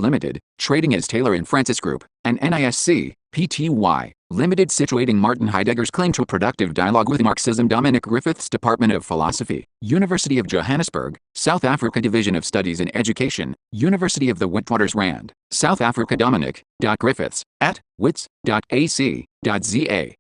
Limited, trading as Taylor and Francis Group, and NISC, Pty. Limited. Situating Martin Heidegger's claim to a productive dialogue with Marxism. Dominic Griffiths, Department of Philosophy, University of Johannesburg, South Africa, Division of Studies in Education, University of the Witwatersrand, South Africa. Dominic Griffiths, at wits.ac.za.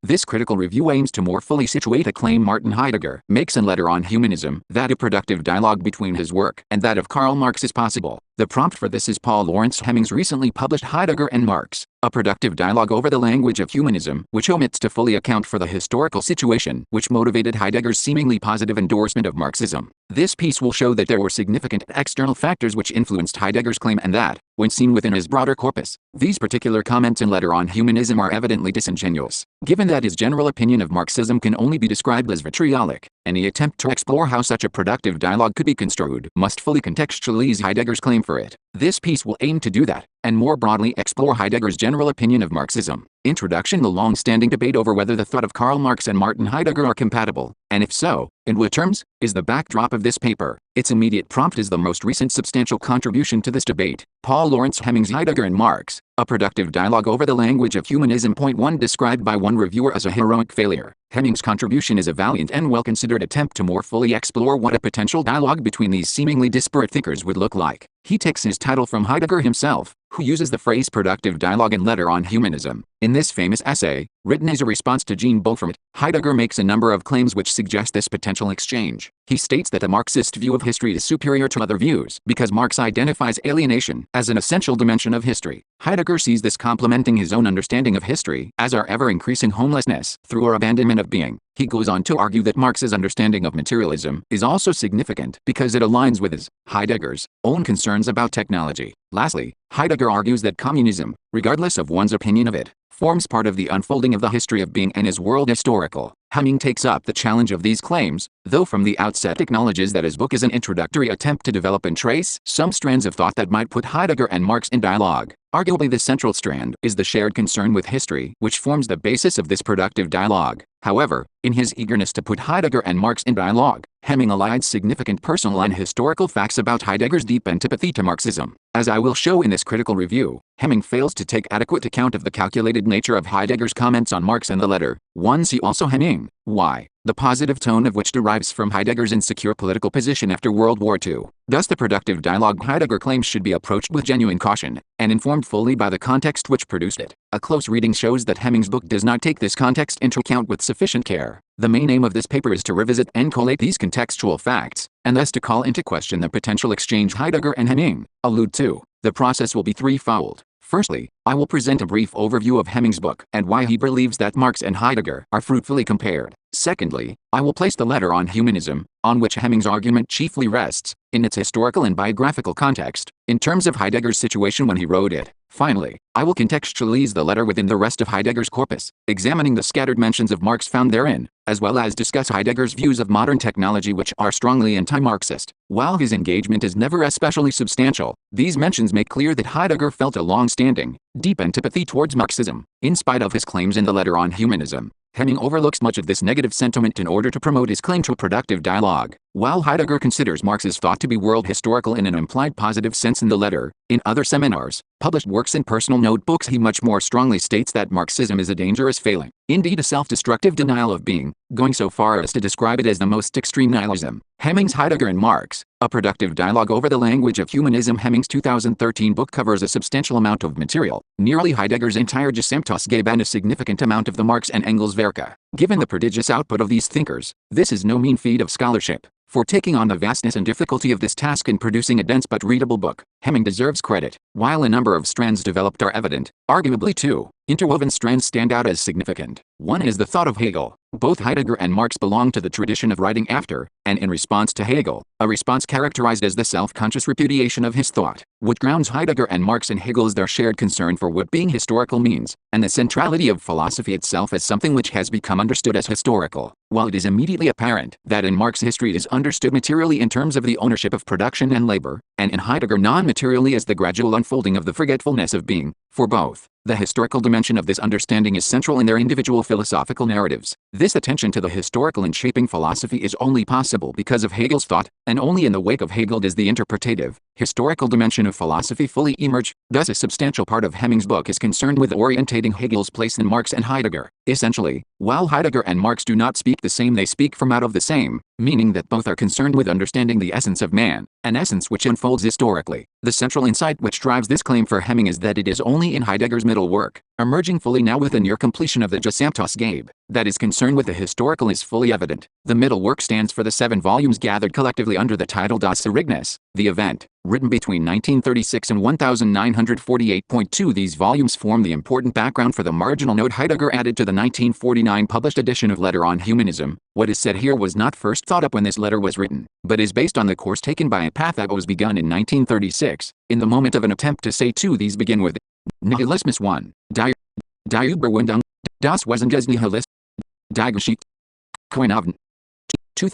This critical review aims to more fully situate a claim Martin Heidegger makes in Letter on Humanism, that a productive dialogue between his work and that of Karl Marx is possible. The prompt for this is Paul Lawrence Hemming's recently published Heidegger and Marx, A Productive Dialogue Over the Language of Humanism, which omits to fully account for the historical situation which motivated Heidegger's seemingly positive endorsement of Marxism. This piece will show that there were significant external factors which influenced Heidegger's claim and that, when seen within his broader corpus, these particular comments in Letter on Humanism are evidently disingenuous. Given that his general opinion of Marxism can only be described as vitriolic, any attempt to explore how such a productive dialogue could be construed must fully contextualize Heidegger's claim for it. This piece will aim to do that, and more broadly explore Heidegger's general opinion of Marxism. Introduction. The long-standing debate over whether the thought of Karl Marx and Martin Heidegger are compatible, and if so, in what terms, is the backdrop of this paper. Its immediate prompt is the most recent substantial contribution to this debate, Paul Lawrence Hemming's Heidegger and Marx, A Productive Dialogue Over the Language of Humanism. Point 1. Described by one reviewer as a heroic failure, Hemming's contribution is a valiant and well-considered attempt to more fully explore what a potential dialogue between these seemingly disparate thinkers would look like. He takes his title from Heidegger himself, who uses the phrase productive dialogue in Letter on Humanism. In this famous essay, written as a response to Jean Beaufort, Heidegger makes a number of claims which suggest this potential exchange. He states that the Marxist view of history is superior to other views because Marx identifies alienation as an essential dimension of history. Heidegger sees this complementing his own understanding of history as our ever-increasing homelessness through our abandonment of being. He goes on to argue that Marx's understanding of materialism is also significant because it aligns with his, Heidegger's, own concerns about technology. Lastly, Heidegger argues that communism, regardless of one's opinion of it, forms part of the unfolding of the history of being and is world historical. Hemming takes up the challenge of these claims, though from the outset acknowledges that his book is an introductory attempt to develop and trace some strands of thought that might put Heidegger and Marx in dialogue. Arguably the central strand is the shared concern with history, which forms the basis of this productive dialogue. However, in his eagerness to put Heidegger and Marx in dialogue, Hemming elides significant personal and historical facts about Heidegger's deep antipathy to Marxism. As I will show in this critical review, Hemming fails to take adequate account of the calculated nature of Heidegger's comments on Marx and the letter. 1. See also Hemming, why? The positive tone of which derives from Heidegger's insecure political position after World War II. Thus the productive dialogue Heidegger claims should be approached with genuine caution, and informed fully by the context which produced it. A close reading shows that Hemming's book does not take this context into account with sufficient care. The main aim of this paper is to revisit and collate these contextual facts, and thus to call into question the potential exchange Heidegger and Hemming allude to. The process will be threefold. Firstly, I will present a brief overview of Hemming's book and why he believes that Marx and Heidegger are fruitfully compared. Secondly, I will place the Letter on Humanism, on which Hemming's argument chiefly rests, in its historical and biographical context, in terms of Heidegger's situation when he wrote it. Finally, I will contextualize the letter within the rest of Heidegger's corpus, examining the scattered mentions of Marx found therein, as well as discuss Heidegger's views of modern technology which are strongly anti-Marxist. While his engagement is never especially substantial, these mentions make clear that Heidegger felt a long-standing, deep antipathy towards Marxism, in spite of his claims in the Letter on Humanism. Hemming overlooks much of this negative sentiment in order to promote his claim to a productive dialogue. While Heidegger considers Marx's thought to be world historical in an implied positive sense in the letter, in other seminars, published works and personal notebooks he much more strongly states that Marxism is a dangerous failing, indeed a self-destructive denial of being, going so far as to describe it as the most extreme nihilism. Hemming's Heidegger and Marx, A Productive Dialogue Over the Language of Humanism. Hemming's 2013 book covers a substantial amount of material, nearly Heidegger's entire Gesamtausgabe and a significant amount of the Marx and Engels Werke. Given the prodigious output of these thinkers, this is no mean feat of scholarship. For taking on the vastness and difficulty of this task in producing a dense but readable book, Hemming deserves credit. While a number of strands developed are evident, arguably two interwoven strands stand out as significant. One is the thought of Hegel. Both Heidegger and Marx belong to the tradition of writing after, and in response to Hegel, a response characterized as the self-conscious repudiation of his thought. What grounds Heidegger and Marx and Hegel is their shared concern for what being historical means, and the centrality of philosophy itself as something which has become understood as historical. While it is immediately apparent that in Marx history is understood materially in terms of the ownership of production and labor, and in Heidegger non-materially as the gradual unfolding of the forgetfulness of being, for both, the historical dimension of this understanding is central in their individual philosophical narratives. This attention to the historical in shaping philosophy is only possible because of Hegel's thought, and only in the wake of Hegel does the interpretative, historical dimension of philosophy fully emerge. Thus a substantial part of Hemming's book is concerned with orientating Hegel's place in Marx and Heidegger. Essentially, while Heidegger and Marx do not speak the same, they speak from out of the same, meaning that both are concerned with understanding the essence of man, an essence which unfolds historically. The central insight which drives this claim for Hemming is that it is only in Heidegger's middle work, emerging fully now with the near completion of the Gesamtausgabe, that his concern with the historical is fully evident. The middle work stands for the 7 volumes gathered collectively under the title Das Ereignis, the event, written between 1936 and 1948.2. These volumes form the important background for the marginal note Heidegger added to the 1949 published edition of Letter on Humanism. What is said here was not first thought up when this letter was written, but is based on the course taken by a path that was begun in 1936. In the moment of an attempt to say two, these begin with Nihilismus 1. Die Überwindung das Wesen des Nihilismus. Die Geschichte. Koinavn. 2.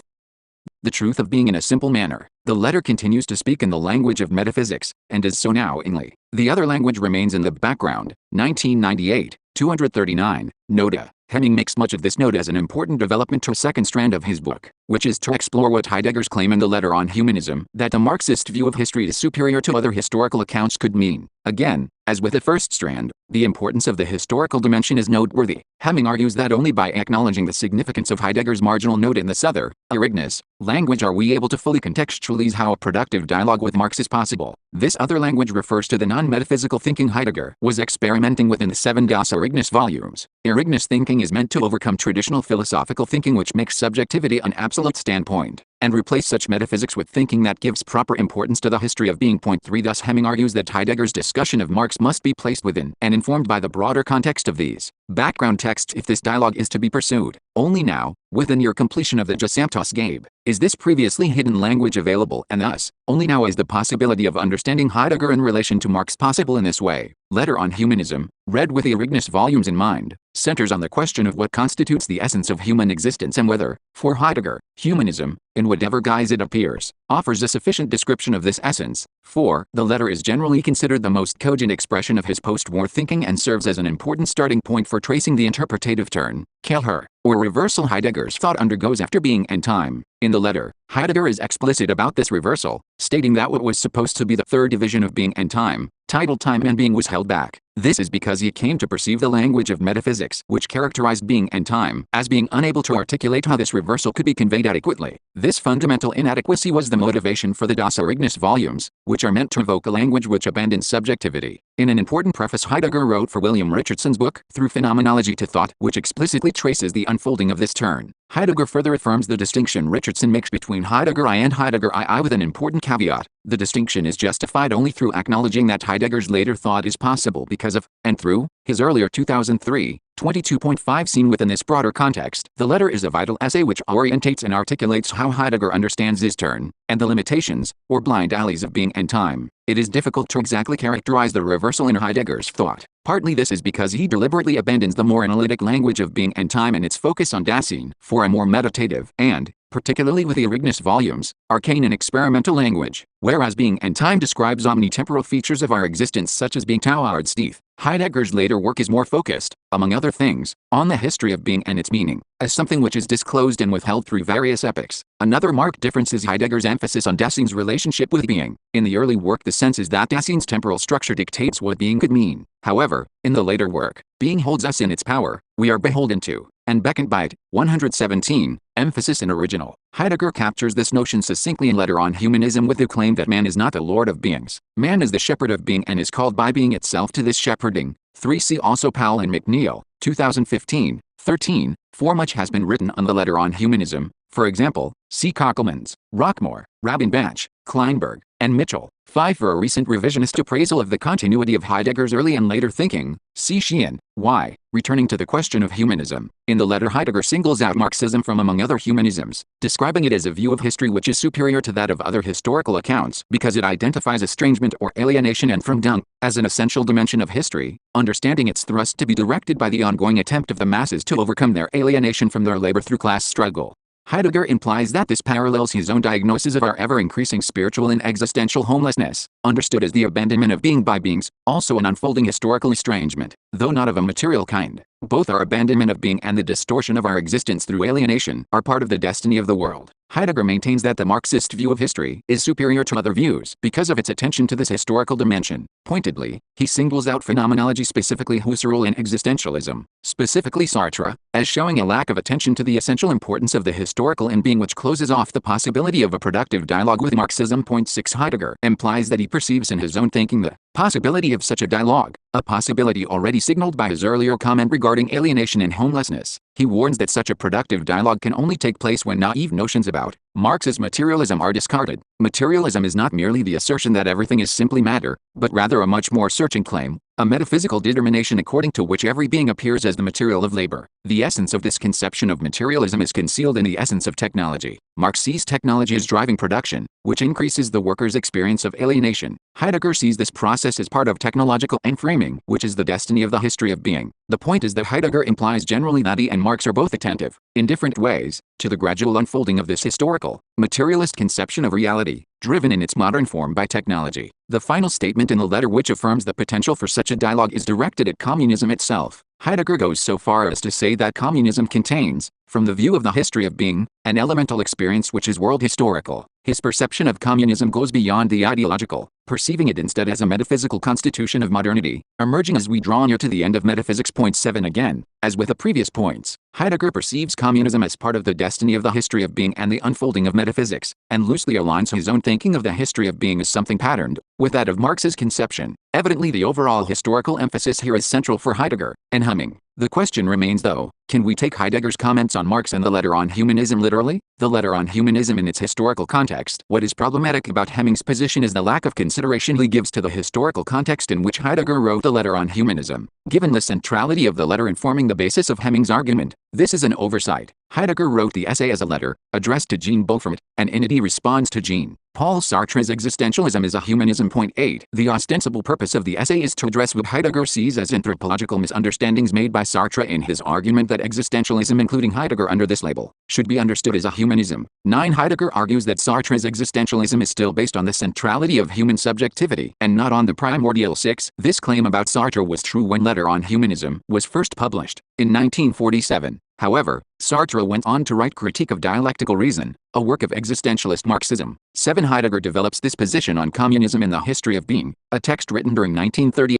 The truth of being in a simple manner. The letter continues to speak in the language of metaphysics, and is so now inly. The other language remains in the background. 1998, 239, Nota. Hemming makes much of this note as an important development to a second strand of his book, which is to explore what Heidegger's claim in the Letter on Humanism, that the Marxist view of history is superior to other historical accounts, could mean. Again, as with the first strand, the importance of the historical dimension is noteworthy. Hemming argues that only by acknowledging the significance of Heidegger's marginal note in this other, Ereignis, language are we able to fully contextualize how a productive dialogue with Marx is possible. This other language refers to the non-metaphysical thinking Heidegger was experimenting with in the 7 Das Ereignis volumes. Ereignis thinking is meant to overcome traditional philosophical thinking which makes subjectivity an absolute standpoint, and replace such metaphysics with thinking that gives proper importance to the history of being. Point 3. Thus Hemming argues that Heidegger's discussion of Marx must be placed within and informed by the broader context of these background texts if this dialogue is to be pursued. Only now, with the near completion of the Gesamtausgabe, is this previously hidden language available, and thus, only now is the possibility of understanding Heidegger in relation to Marx possible in this way. Letter on Humanism, read with the Ereignis volumes in mind, centers on the question of what constitutes the essence of human existence and whether, for Heidegger, humanism, in whatever guise it appears, offers a sufficient description of this essence. 4. The letter is generally considered the most cogent expression of his post-war thinking and serves as an important starting point for tracing the interpretative turn, Kehlher, or reversal Heidegger's thought undergoes after being and time. In the letter, Heidegger is explicit about this reversal, stating that what was supposed to be the third division of being and time, titled Time and Being, was held back. This is because he came to perceive the language of metaphysics, which characterized being and time, as being unable to articulate how this reversal could be conveyed adequately. This fundamental inadequacy was the motivation for the Das Ereignis volumes, which are meant to evoke a language which abandons subjectivity. In an important preface Heidegger wrote for William Richardson's book, Through Phenomenology to Thought, which explicitly traces the unfolding of this turn. Heidegger further affirms the distinction Richardson makes between Heidegger I and Heidegger II with an important caveat. The distinction is justified only through acknowledging that Heidegger's later thought is possible because of, and through, his earlier 2003, 22.5 seen within this broader context. The letter is a vital essay which orientates and articulates how Heidegger understands his turn, and the limitations, or blind alleys of being and time. It is difficult to exactly characterize the reversal in Heidegger's thought. Partly this is because he deliberately abandons the more analytic language of being and time and its focus on Dasein for a more meditative and, particularly with the Ereignis volumes, arcane and experimental language, whereas being and time describes omnitemporal features of our existence such as being Tauardstief. Heidegger's later work is more focused, among other things, on the history of being and its meaning, as something which is disclosed and withheld through various epochs. Another marked difference is Heidegger's emphasis on Dasein's relationship with being. In the early work the sense is that Dasein's temporal structure dictates what being could mean. However, in the later work, being holds us in its power, we are beholden to, and beckoned by it. 117, emphasis in original. Heidegger captures this notion succinctly in Letter on Humanism with the claim that man is not the lord of beings. Man is the shepherd of being and is called by being itself to this shepherding. 3. See also Powell and McNeill, 2015, 13. For much has been written on the Letter on Humanism. For example, see Kockelmans, Rockmore, Rabinbach, Kleinberg, and Mitchell. 5. For a recent revisionist appraisal of the continuity of Heidegger's early and later thinking, see Sheehan, Y. Returning to the question of humanism. In the letter Heidegger singles out Marxism from among other humanisms, describing it as a view of history which is superior to that of other historical accounts because it identifies estrangement or alienation and from dung as an essential dimension of history, understanding its thrust to be directed by the ongoing attempt of the masses to overcome their alienation from their labor through class struggle. Heidegger implies that this parallels his own diagnosis of our ever-increasing spiritual and existential homelessness, understood as the abandonment of being by beings, also an unfolding historical estrangement, though not of a material kind. Both our abandonment of being and the distortion of our existence through alienation are part of the destiny of the world. Heidegger maintains that the Marxist view of history is superior to other views because of its attention to this historical dimension. Pointedly, he singles out phenomenology, specifically Husserl and existentialism, specifically Sartre, as showing a lack of attention to the essential importance of the historical in being, which closes off the possibility of a productive dialogue with Marxism. Point 6. Heidegger implies that he perceives in his own thinking the possibility of such a dialogue, a possibility already signaled by his earlier comment regarding alienation and homelessness. He warns that such a productive dialogue can only take place when naive notions about Marx's materialism are discarded. Materialism is not merely the assertion that everything is simply matter, but rather a much more searching claim, a metaphysical determination according to which every being appears as the material of labor. The essence of this conception of materialism is concealed in the essence of technology. Marx sees technology as driving production, which increases the worker's experience of alienation. Heidegger sees this process as part of technological enframing, which is the destiny of the history of being. The point is that Heidegger implies generally that he and Marx are both attentive, in different ways, to the gradual unfolding of this historical, materialist conception of reality, driven in its modern form by technology. The final statement in the letter, which affirms the potential for such a dialogue, is directed at communism itself. Heidegger goes so far as to say that communism contains, from the view of the history of being, an elemental experience which is world historical. His perception of communism goes beyond the ideological, perceiving it instead as a metaphysical constitution of modernity, emerging as we draw near to the end of metaphysics. Point 7. Again, as with the previous points, Heidegger perceives communism as part of the destiny of the history of being and the unfolding of metaphysics, and loosely aligns his own thinking of the history of being as something patterned with that of Marx's conception. Evidently, the overall historical emphasis here is central for Heidegger and Hemming. The question remains, though, can we take Heidegger's comments on Marx and the letter on humanism literally? The letter on humanism in its historical context. What is problematic about Hemming's position is the lack of consideration he gives to the historical context in which Heidegger wrote the letter on humanism. Given the centrality of the letter in forming the basis of Hemming's argument, this is an oversight. Heidegger wrote the essay as a letter, addressed to Jean Beaufort, and in it he responds to Jean-Paul Sartre's existentialism is a humanism. Point 8. The ostensible purpose of the essay is to address what Heidegger sees as anthropological misunderstandings made by Sartre in his argument that existentialism, including Heidegger under this label, should be understood as a humanism. 9. Heidegger argues that Sartre's existentialism is still based on the centrality of human subjectivity, and not on the primordial. 6. This claim about Sartre was true when Letter on Humanism was first published, in 1947. However, Sartre went on to write Critique of Dialectical Reason, a work of existentialist Marxism. 7. Heidegger develops this position on communism in The History of Being, a text written during 1930.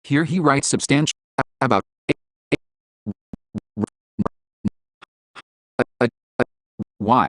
Here he writes substantially about why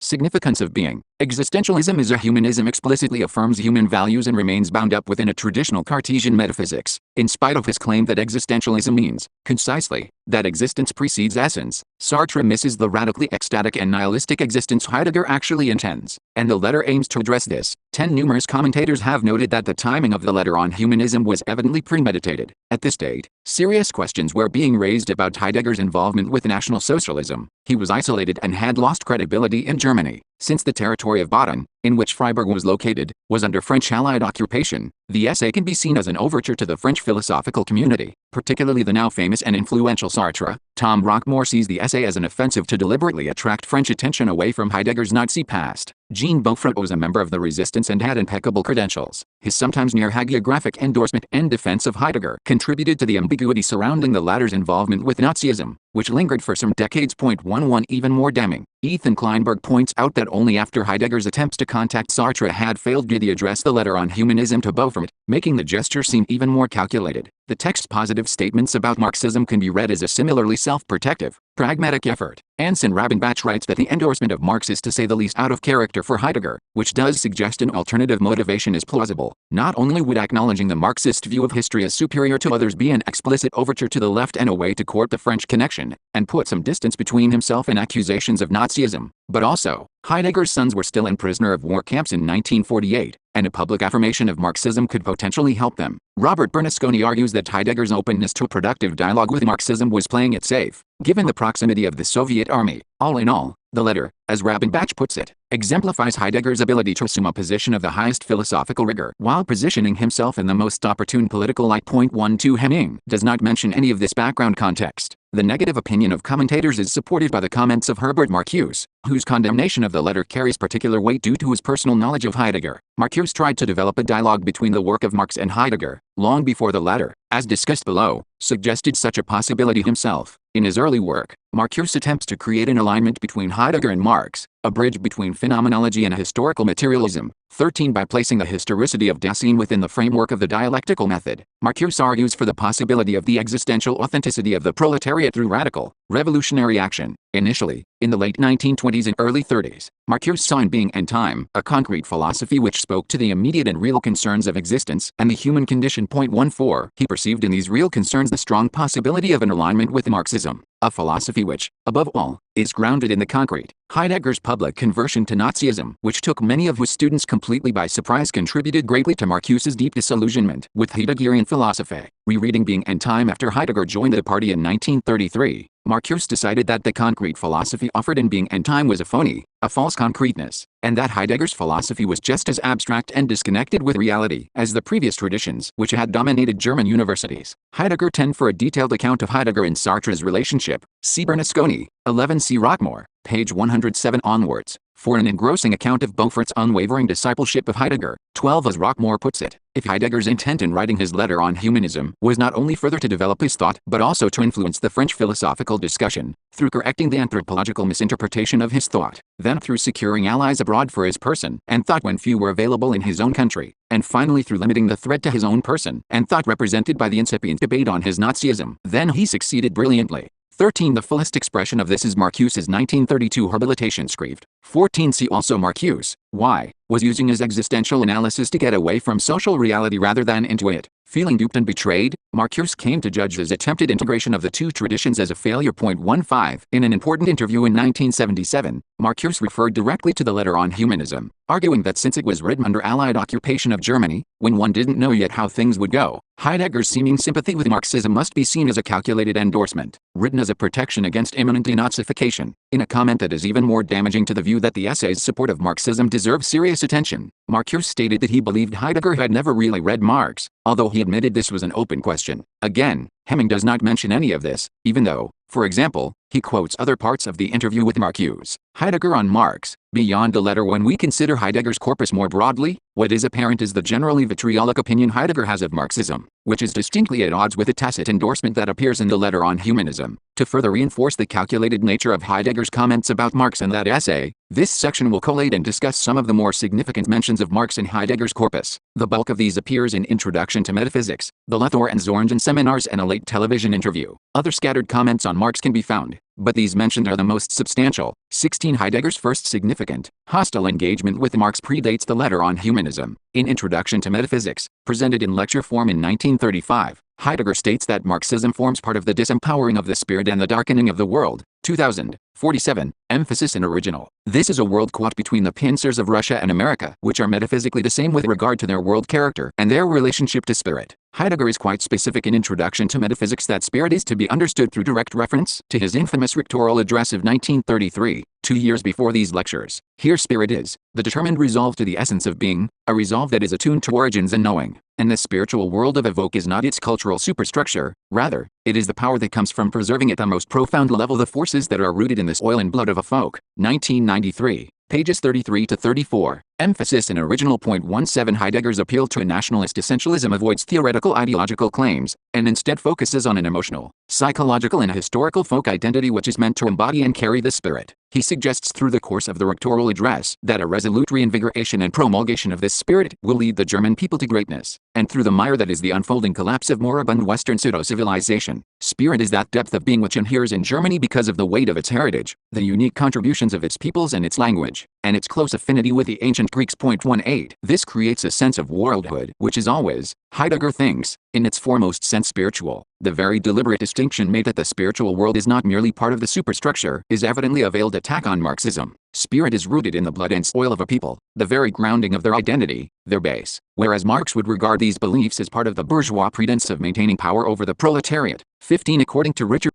significance of being. Existentialism is a humanism, explicitly affirms human values and remains bound up within a traditional Cartesian metaphysics, in spite of his claim that existentialism means, concisely, that existence precedes essence. Sartre misses the radically ecstatic and nihilistic existence Heidegger actually intends, and the letter aims to address this. 10. Numerous commentators have noted that the timing of the letter on humanism was evidently premeditated. At this date, serious questions were being raised about Heidegger's involvement with National Socialism. He was isolated and had lost credibility in Germany. Since the territory of Baden, in which Freiburg was located, was under French Allied occupation, the essay can be seen as an overture to the French philosophical community, particularly the now famous and influential Sartre. Tom Rockmore sees the essay as an offensive to deliberately attract French attention away from Heidegger's Nazi past. Jean Beaufort was a member of the resistance and had impeccable credentials. His sometimes near hagiographic endorsement and defense of Heidegger contributed to the ambiguity surrounding the latter's involvement with Nazism, which lingered for some decades. 11. Even more damning, Ethan Kleinberg points out that only after Heidegger's attempts to contact Sartre had failed did he address the letter on humanism to Beaufort, making the gesture seem even more calculated. The text's positive statements about Marxism can be read as a similarly self-protective, pragmatic effort. Anson Rabenbach writes that the endorsement of Marx is to say the least out of character for Heidegger, which does suggest an alternative motivation is plausible. Not only would acknowledging the Marxist view of history as superior to others be an explicit overture to the left and a way to court the French connection, and put some distance between himself and accusations of Nazism, but also, Heidegger's sons were still in prisoner of war camps in 1948, and a public affirmation of Marxism could potentially help them. Robert Bernasconi argues that Heidegger's openness to a productive dialogue with Marxism was playing it safe, given the proximity of the Soviet army. All in all, The letter, as Rabenbach puts it, exemplifies Heidegger's ability to assume a position of the highest philosophical rigor while positioning himself in the most opportune political light. 12 Hemming does not mention any of this background context. The negative opinion of commentators is supported by the comments of Herbert Marcuse, whose condemnation of the letter carries particular weight due to his personal knowledge of Heidegger. Marcuse tried to develop a dialogue between the work of Marx and Heidegger, long before the latter, as discussed below, suggested such a possibility himself. In his early work, Marcuse attempts to create an alignment between Heidegger and Marx, a bridge between phenomenology and historical materialism. 13 By placing the historicity of Dasein within the framework of the dialectical method, Marcuse argues for the possibility of the existential authenticity of the proletariat through radical, revolutionary action. Initially, in the late 1920s and early 30s, Marcuse saw in Being and Time a concrete philosophy which spoke to the immediate and real concerns of existence and the human condition. 14 He perceived in these real concerns the strong possibility of an alignment with Marxism, a philosophy which, above all, is grounded in the concrete. Heidegger's public conversion to Nazism, which took many of his students completely by surprise, contributed greatly to Marcuse's deep disillusionment with Heideggerian philosophy. Rereading Being and Time after Heidegger joined the party in 1933, Marcuse decided that the concrete philosophy offered in Being and Time was a phony, a false concreteness, and that Heidegger's philosophy was just as abstract and disconnected with reality as the previous traditions which had dominated German universities. Heidegger 10 For a detailed account of Heidegger and Sartre's relationship, see Bernasconi, 11 see Rockmore, page 107 onwards, for an engrossing account of Beaufort's unwavering discipleship of Heidegger. 12 As Rockmore puts it, if Heidegger's intent in writing his letter on humanism was not only further to develop his thought but also to influence the French philosophical discussion, through correcting the anthropological misinterpretation of his thought, then through securing allies abroad for his person and thought when few were available in his own country, and finally through limiting the threat to his own person and thought represented by the incipient debate on his Nazism, then he succeeded brilliantly. 13 The fullest expression of this is Marcuse's 1932 Habilitationsschrift. 14 See also Marcuse, why, was using his existential analysis to get away from social reality rather than into it. Feeling duped and betrayed, Marcuse came to judge his attempted integration of the two traditions as a failure. 15 In an important interview in 1977, Marcuse referred directly to the letter on humanism, arguing that since it was written under Allied occupation of Germany, when one didn't know yet how things would go, Heidegger's seeming sympathy with Marxism must be seen as a calculated endorsement, written as a protection against imminent denazification. In a comment that is even more damaging to the view that the essay's support of Marxism deserves serious attention, Marcuse stated that he believed Heidegger had never really read Marx, although he admitted this was an open question. Again, Hemming does not mention any of this, even though, for example, he quotes other parts of the interview with Marcuse. Heidegger on Marx. Beyond the letter, when we consider Heidegger's corpus more broadly, what is apparent is the generally vitriolic opinion Heidegger has of Marxism, which is distinctly at odds with the tacit endorsement that appears in the letter on humanism. To further reinforce the calculated nature of Heidegger's comments about Marx in that essay, this section will collate and discuss some of the more significant mentions of Marx in Heidegger's corpus. The bulk of these appears in Introduction to Metaphysics, the Lethor and Zorngen seminars, and a late television interview. Other scattered comments on Marx can be found, but these mentioned are the most substantial. 16 Heidegger's first significant, hostile engagement with Marx predates the letter on humanism. In Introduction to Metaphysics, presented in lecture form in 1935, Heidegger states that Marxism forms part of the disempowering of the spirit and the darkening of the world. 2000. 47. Emphasis in original. This is a world caught between the pincers of Russia and America, which are metaphysically the same with regard to their world character and their relationship to spirit. Heidegger is quite specific in Introduction to Metaphysics that spirit is to be understood through direct reference to his infamous rectoral address of 1933, 2 years before these lectures. Here spirit is the determined resolve to the essence of being, a resolve that is attuned to origins and knowing, and the spiritual world of evoke is not its cultural superstructure, rather, it is the power that comes from preserving at the most profound level the forces that are rooted in this oil and blood of a folk. 1993. Pages 33 to 34. Emphasis in original. 17 Heidegger's appeal to a nationalist essentialism avoids theoretical ideological claims, and instead focuses on an emotional, psychological and historical folk identity which is meant to embody and carry the spirit. He suggests through the course of the rectoral address that a resolute reinvigoration and promulgation of this spirit will lead the German people to greatness, and through the mire that is the unfolding collapse of moribund Western pseudo-civilization. Spirit is that depth of being which inheres in Germany because of the weight of its heritage, the unique contributions of its peoples and its language, and its close affinity with the ancient Greeks. 18. This creates a sense of worldhood which is always, Heidegger thinks, in its foremost sense spiritual. The very deliberate distinction made that the spiritual world is not merely part of the superstructure is evidently a veiled attack on Marxism. Spirit is rooted in the blood and soil of a people, the very grounding of their identity, their base, whereas Marx would regard these beliefs as part of the bourgeois pretense of maintaining power over the proletariat. 15 According to Richard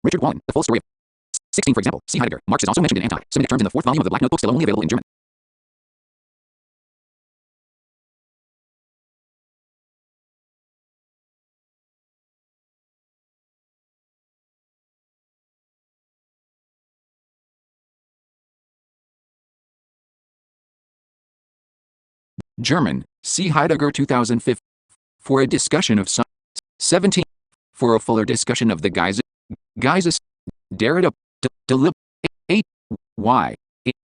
1, The Full Story of 16, for example. See Heidegger. Marx is also mentioned in anti-Semitic terms in the 4th volume of the Black Notebook, still only available in German. German. See Heidegger 2005. For a discussion of 17. For a fuller discussion of the Geistes, Derrida, Delib, 8. Why?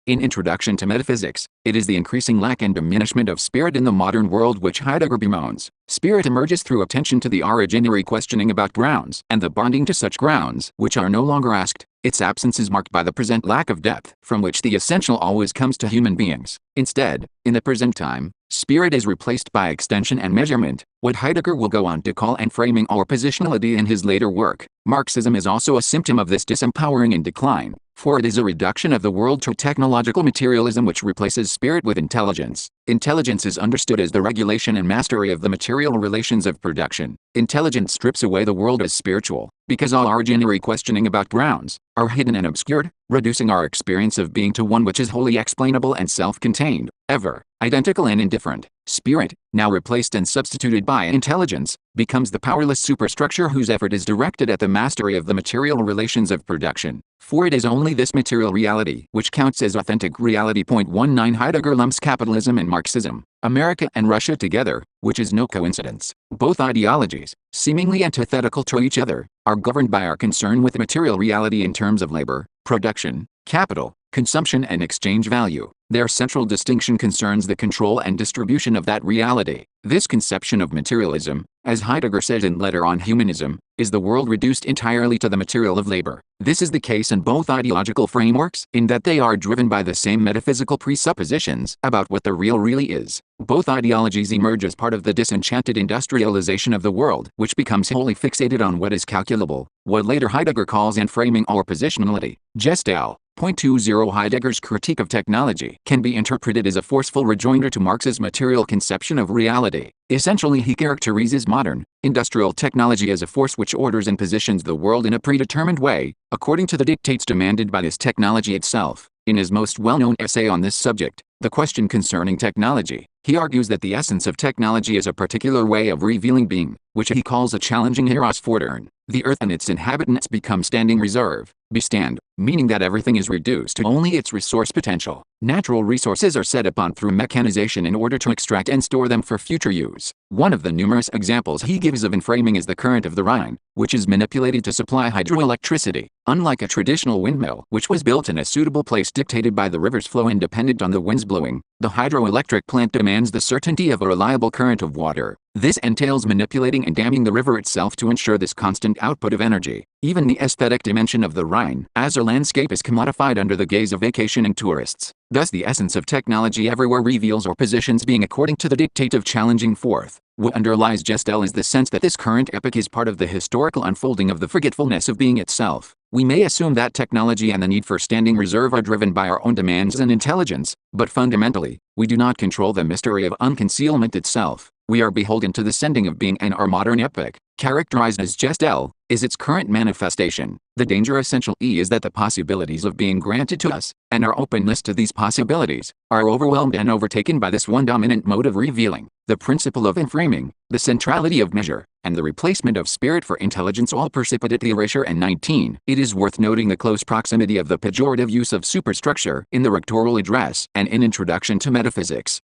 In Introduction to Metaphysics, it is the increasing lack and diminishment of spirit in the modern world which Heidegger bemoans. Spirit emerges through attention to the originary questioning about grounds, and the bonding to such grounds which are no longer asked. Its absence is marked by the present lack of depth, from which the essential always comes to human beings. Instead, in the present time, spirit is replaced by extension and measurement, what Heidegger will go on to call enframing or positionality in his later work. Marxism is also a symptom of this disempowering and decline, for it is a reduction of the world to technological materialism which replaces spirit with intelligence. Intelligence is understood as the regulation and mastery of the material relations of production. Intelligence strips away the world as spiritual, because all originary questioning about grounds are hidden and obscured, reducing our experience of being to one which is wholly explainable and self-contained, ever identical and indifferent. Spirit, now replaced and substituted by intelligence, becomes the powerless superstructure whose effort is directed at the mastery of the material relations of production. For it is only this material reality which counts as authentic reality. 19 Heidegger lumps capitalism and Marxism, America and Russia together, which is no coincidence. Both ideologies, seemingly antithetical to each other, are governed by our concern with material reality in terms of labor, production, capital, consumption and exchange value. Their central distinction concerns the control and distribution of that reality. This conception of materialism, as Heidegger says in Letter on Humanism, is the world reduced entirely to the material of labor. This is the case in both ideological frameworks, in that they are driven by the same metaphysical presuppositions about what the real really is. Both ideologies emerge as part of the disenchanted industrialization of the world, which becomes wholly fixated on what is calculable, what later Heidegger calls enframing or positionality. Gestal. 20 Heidegger's critique of technology can be interpreted as a forceful rejoinder to Marx's material conception of reality. Essentially, he characterizes modern, industrial technology as a force which orders and positions the world in a predetermined way, according to the dictates demanded by this technology itself. In his most well-known essay on this subject, The Question Concerning Technology, he argues that the essence of technology is a particular way of revealing being, which he calls a challenging herausfordern. The earth and its inhabitants become standing reserve, bestand, meaning that everything is reduced to only its resource potential. Natural resources are set upon through mechanization in order to extract and store them for future use. One of the numerous examples he gives of enframing is the current of the Rhine, which is manipulated to supply hydroelectricity. Unlike a traditional windmill, which was built in a suitable place dictated by the river's flow and dependent on the winds blowing, the hydroelectric plant demands the certainty of a reliable current of water. This entails manipulating and damming the river itself to ensure this constant output of energy. Even the aesthetic dimension of the Rhine, as a landscape, is commodified under the gaze of vacationing tourists. Thus the essence of technology everywhere reveals or positions being according to the dictate of challenging forth. What underlies Gestel is the sense that this current epoch is part of the historical unfolding of the forgetfulness of being itself. We may assume that technology and the need for standing reserve are driven by our own demands and intelligence, but fundamentally, we do not control the mystery of unconcealment itself. We are beholden to the sending of being, and our modern epoch, characterized as Gestel, is its current manifestation. The danger essential is that the possibilities of being granted to us, and our openness to these possibilities, are overwhelmed and overtaken by this one dominant mode of revealing. The principle of enframing, the centrality of measure, and the replacement of spirit for intelligence all precipitate the erasure. And 19. It is worth noting the close proximity of the pejorative use of superstructure in the rectoral address and in Introduction to Metaphysics.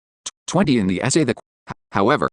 20 In the essay however,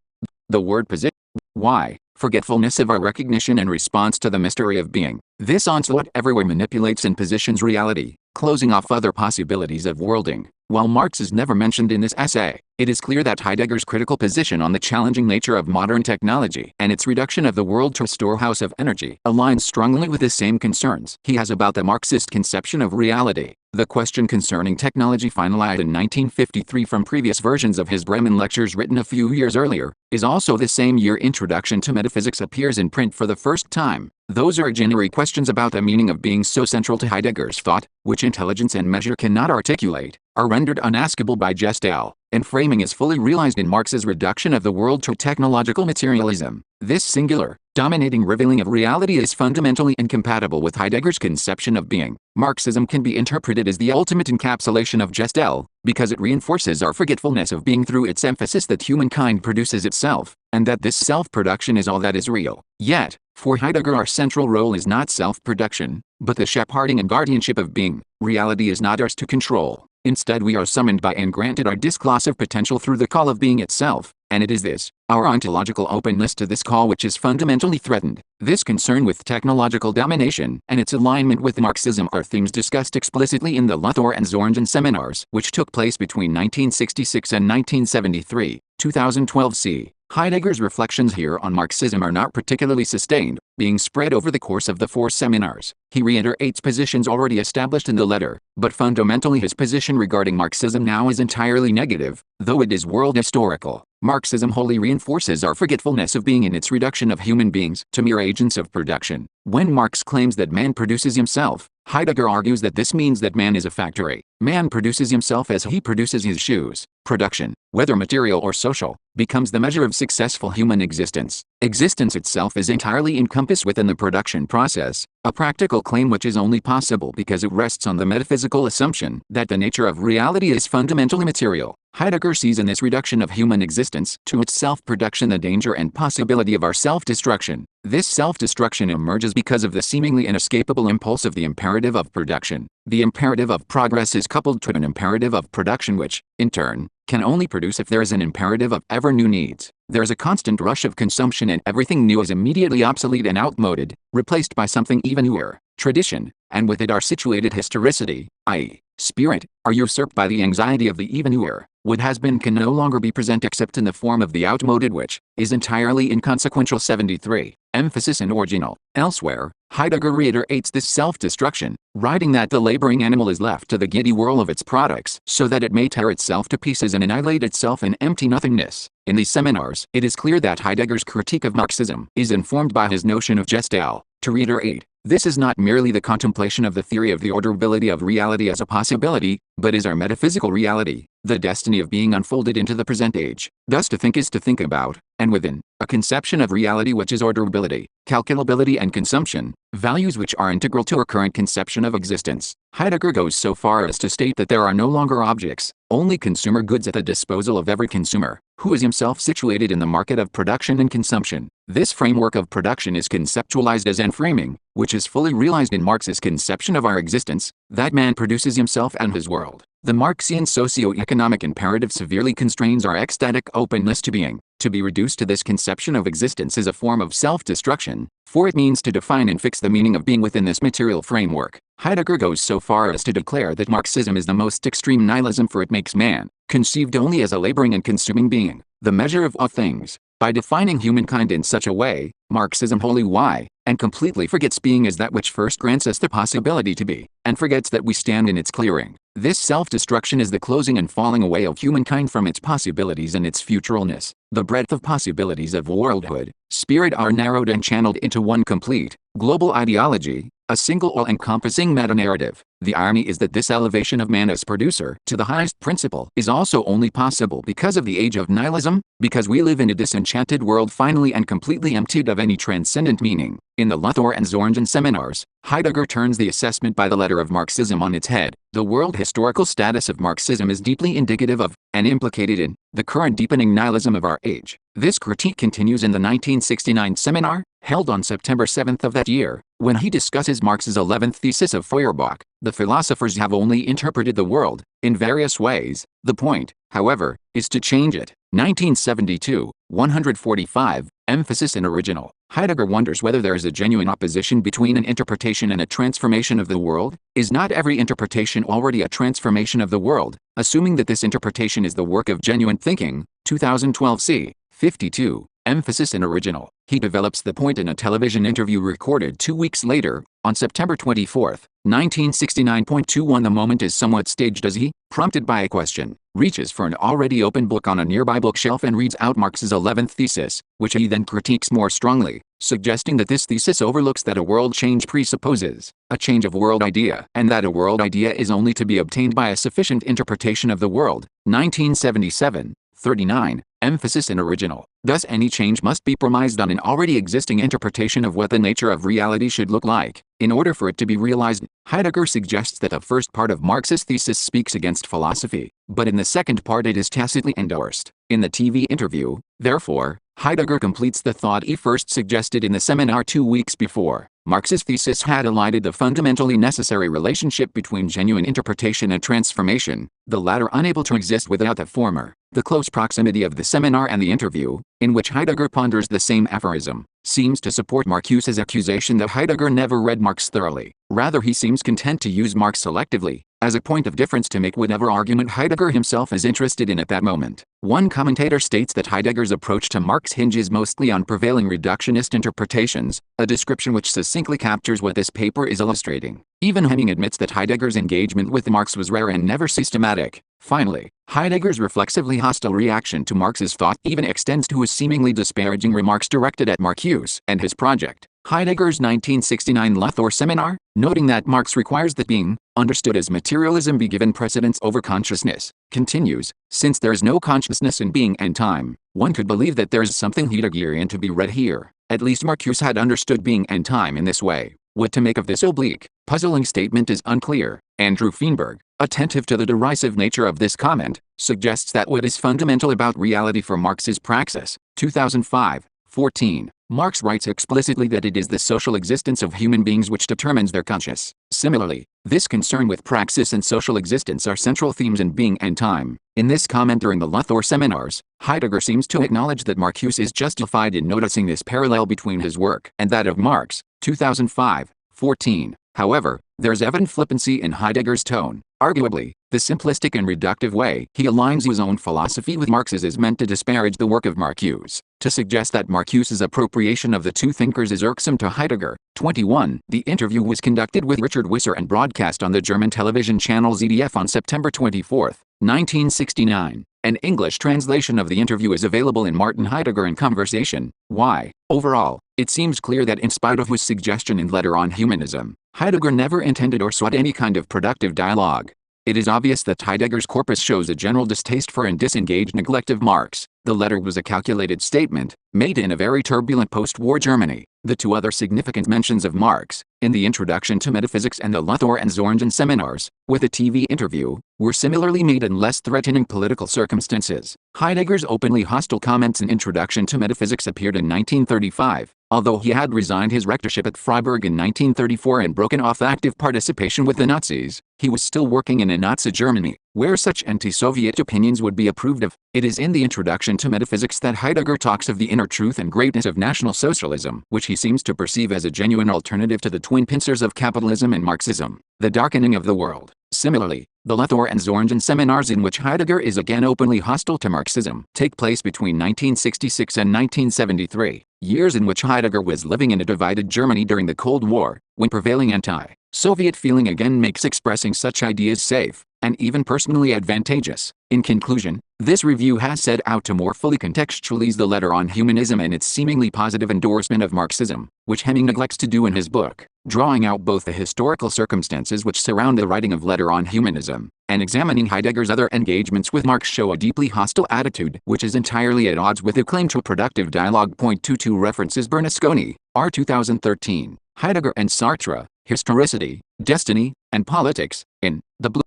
the word position, why, forgetfulness of our recognition and response to the mystery of being. This onslaught everywhere manipulates and positions reality, closing off other possibilities of worlding. While Marx is never mentioned in this essay, it is clear that Heidegger's critical position on the challenging nature of modern technology and its reduction of the world to a storehouse of energy aligns strongly with the same concerns he has about the Marxist conception of reality. The Question Concerning Technology, finalized in 1953 from previous versions of his Bremen lectures written a few years earlier, is also the same year Introduction to Metaphysics appears in print for the first time. Those originary questions about the meaning of being so central to Heidegger's thought, which intelligence and measure cannot articulate, are rendered unaskable by Gestell, and framing is fully realized in Marx's reduction of the world to technological materialism. This singular, dominating revealing of reality is fundamentally incompatible with Heidegger's conception of being. Marxism can be interpreted as the ultimate encapsulation of Gestell, because it reinforces our forgetfulness of being through its emphasis that humankind produces itself, and that this self-production is all that is real. Yet, for Heidegger our central role is not self-production, but the shepherding and guardianship of being. Reality is not ours to control. Instead we are summoned by and granted our discursive potential through the call of being itself, and it is this, our ontological openness to this call which is fundamentally threatened. This concern with technological domination and its alignment with Marxism are themes discussed explicitly in the Luthor and Zorngen seminars, which took place between 1966 and 1973, 2012 c. Heidegger's reflections here on Marxism are not particularly sustained, being spread over the course of the 4 seminars. He reiterates positions already established in the letter, but fundamentally his position regarding Marxism now is entirely negative, though it is world historical. Marxism wholly reinforces our forgetfulness of being in its reduction of human beings to mere agents of production. When Marx claims that man produces himself, Heidegger argues that this means that man is a factory. Man produces himself as he produces his shoes. Production, whether material or social, becomes the measure of successful human existence. Existence itself is entirely encompassed within the production process, a practical claim which is only possible because it rests on the metaphysical assumption that the nature of reality is fundamentally material. Heidegger sees in this reduction of human existence to its self-production the danger and possibility of our self-destruction. This self-destruction emerges because of the seemingly inescapable impulse of the imperative of production. The imperative of progress is coupled to an imperative of production which, in turn, can only produce if there is an imperative of ever new needs. There is a constant rush of consumption and everything new is immediately obsolete and outmoded, replaced by something even newer. Tradition, and with it our situated historicity, i.e., spirit, are usurped by the anxiety of the even newer. What has been can no longer be present except in the form of the outmoded which is entirely inconsequential. 73. Emphasis and original. Elsewhere, Heidegger reiterates this self-destruction, writing that the laboring animal is left to the giddy whirl of its products so that it may tear itself to pieces and annihilate itself in empty nothingness. In these seminars, it is clear that Heidegger's critique of Marxism is informed by his notion of Gestell. To reiterate, this is not merely the contemplation of the theory of the orderability of reality as a possibility, but is our metaphysical reality, the destiny of being unfolded into the present age. Thus to think is to think about, and within, a conception of reality which is orderability, calculability and consumption, values which are integral to our current conception of existence. Heidegger goes so far as to state that there are no longer objects, only consumer goods at the disposal of every consumer, who is himself situated in the market of production and consumption. This framework of production is conceptualized as enframing, which is fully realized in Marx's conception of our existence, that man produces himself and his world. The Marxian socio-economic imperative severely constrains our ecstatic openness to being. To be reduced to this conception of existence is a form of self-destruction, for it means to define and fix the meaning of being within this material framework. Heidegger goes so far as to declare that Marxism is the most extreme nihilism, for it makes man, conceived only as a laboring and consuming being, the measure of all things. By defining humankind in such a way, Marxism wholly and completely forgets being as that which first grants us the possibility to be, and forgets that we stand in its clearing. This self-destruction is the closing and falling away of humankind from its possibilities and its futuralness. The breadth of possibilities of worldhood, spirit are narrowed and channeled into one complete, global ideology, a single all-encompassing meta-narrative. The irony is that this elevation of man as producer to the highest principle is also only possible because of the age of nihilism, because we live in a disenchanted world finally and completely emptied of any transcendent meaning. In the Luthor and Zorngen seminars, Heidegger turns the assessment by the letter of Marxism on its head. The world historical status of Marxism is deeply indicative of, and implicated in, the current deepening nihilism of our age. This critique continues in the 1969 seminar, held on September 7 of that year, when he discusses Marx's 11th thesis of Feuerbach. The philosophers have only interpreted the world, in various ways. The point, however, is to change it. 1972, 145, emphasis and original. Heidegger wonders whether there is a genuine opposition between an interpretation and a transformation of the world. Is not every interpretation already a transformation of the world, assuming that this interpretation is the work of genuine thinking? 2012 c. 52. Emphasis and original. He develops the point in a television interview recorded 2 weeks later, on September 24, 1969.21. The moment is somewhat staged as he, prompted by a question, reaches for an already open book on a nearby bookshelf and reads out Marx's 11th thesis, which he then critiques more strongly, suggesting that this thesis overlooks that a world change presupposes a change of world idea, and that a world idea is only to be obtained by a sufficient interpretation of the world. 1977.39. Emphasis and original. Thus any change must be premised on an already existing interpretation of what the nature of reality should look like, in order for it to be realized. Heidegger suggests that the first part of Marx's thesis speaks against philosophy, but in the second part it is tacitly endorsed. In the TV interview, therefore, Heidegger completes the thought he first suggested in the seminar 2 weeks before. Marx's thesis had elided the fundamentally necessary relationship between genuine interpretation and transformation, the latter unable to exist without the former. The close proximity of the seminar and the interview, in which Heidegger ponders the same aphorism, seems to support Marcuse's accusation that Heidegger never read Marx thoroughly. Rather, he seems content to use Marx selectively, as a point of difference to make whatever argument Heidegger himself is interested in at that moment. One commentator states that Heidegger's approach to Marx hinges mostly on prevailing reductionist interpretations, a description which succinctly captures what this paper is illustrating. Even Hemming admits that Heidegger's engagement with Marx was rare and never systematic. Finally, Heidegger's reflexively hostile reaction to Marx's thought even extends to his seemingly disparaging remarks directed at Marcuse and his project. Heidegger's 1969 Luthor seminar, noting that Marx requires that being, understood as materialism, be given precedence over consciousness, continues, since there is no consciousness in being and time, one could believe that there is something Heideggerian to be read here. At least Marcuse had understood being and time in this way. What to make of this oblique, puzzling statement is unclear. Andrew Feenberg, attentive to the derisive nature of this comment, suggests that what is fundamental about reality for Marx is praxis. 2005.14. Marx writes explicitly that it is the social existence of human beings which determines their conscious. Similarly, this concern with praxis and social existence are central themes in Being and Time. In this comment during the Luthor seminars, Heidegger seems to acknowledge that Marcuse is justified in noticing this parallel between his work and that of Marx. 2005.14. However, there's evident flippancy in Heidegger's tone. Arguably, the simplistic and reductive way he aligns his own philosophy with Marx's is meant to disparage the work of Marcuse. To suggest that Marcuse's appropriation of the two thinkers is irksome to Heidegger. 21. The interview was conducted with Richard Wisser and broadcast on the German television channel ZDF on September 24, 1969. An English translation of the interview is available in Martin Heidegger in Conversation. Why? Overall, it seems clear that in spite of his suggestion in Letter on Humanism, Heidegger never intended or sought any kind of productive dialogue. It is obvious that Heidegger's corpus shows a general distaste for and disengaged neglect of Marx. The letter was a calculated statement, made in a very turbulent post-war Germany. The two other significant mentions of Marx, in the Introduction to Metaphysics and the Luthor and Zorngen seminars, with a TV interview, were similarly made in less threatening political circumstances. Heidegger's openly hostile comments in Introduction to Metaphysics appeared in 1935. Although he had resigned his rectorship at Freiburg in 1934 and broken off active participation with the Nazis, he was still working in a Nazi Germany, where such anti-Soviet opinions would be approved of. It is in the Introduction to Metaphysics that Heidegger talks of the inner truth and greatness of National Socialism, which he seems to perceive as a genuine alternative to the twin pincers of capitalism and Marxism, the darkening of the world. Similarly, the Luthor and Zorngen seminars, in which Heidegger is again openly hostile to Marxism, take place between 1966 and 1973, years in which Heidegger was living in a divided Germany during the Cold War, when prevailing anti-Soviet feeling again makes expressing such ideas safe, and even personally advantageous. In conclusion, this review has set out to more fully contextualize the Letter on Humanism and its seemingly positive endorsement of Marxism, which Hemming neglects to do in his book, drawing out both the historical circumstances which surround the writing of Letter on Humanism, and examining Heidegger's other engagements with Marx show a deeply hostile attitude which is entirely at odds with the claim to productive dialogue. 22 references Bernasconi, R. 2013, Heidegger and Sartre, Historicity, Destiny, and Politics, in The Blue